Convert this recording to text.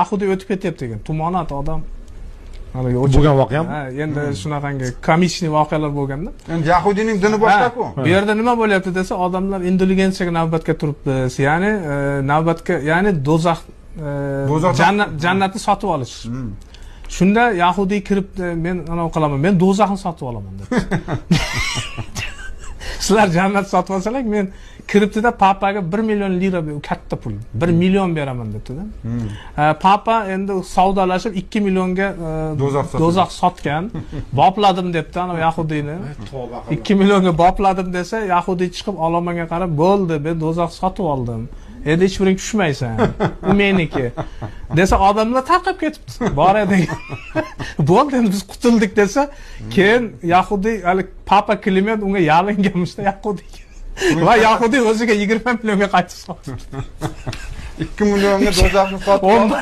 yahudiy o'tib ketyapti degan tumonat odam bo'lgan voqeami? Ha, endi shunaqangi komичный voqealar bo'lganda. Endi yahudiyning dini boshqa-ku. Bu yerda nima bo'lyapti desa, odamlar indulgensiyaga navbatga turibmiz. Ya'ni navbatga, ya'ni do'zax jannatni sotib olish. Shunda yahudiy kirib, men ana qilaman, men do'zaxni sotib olaman deb. Sizlar jannat sotib olsalar, men kiribdi-da papaga 1 million lira katta pul. 1 million beraman debdi-da. Papa endi savdolashib 2 millionga do'zax sotgan. Bopladim debdi ana yahudiyni. 2 millionga bopladim desa, yahudiy chiqib olomonga qarab, "Bo'ldi, men do'zax sotib oldim. Endi hech biring tushmaysan. U meniki." Desa odamlar tarqab ketibdi. Boradi. Bo'ldi, endi biz qutuldik desa, keyin yahudiy hali papa Kliment unga yalinganmishda yahudiy. Va yahudiy o'ziga 20 millionga qaytib sotdi. 2 millionga do'zaxni sotib oldi.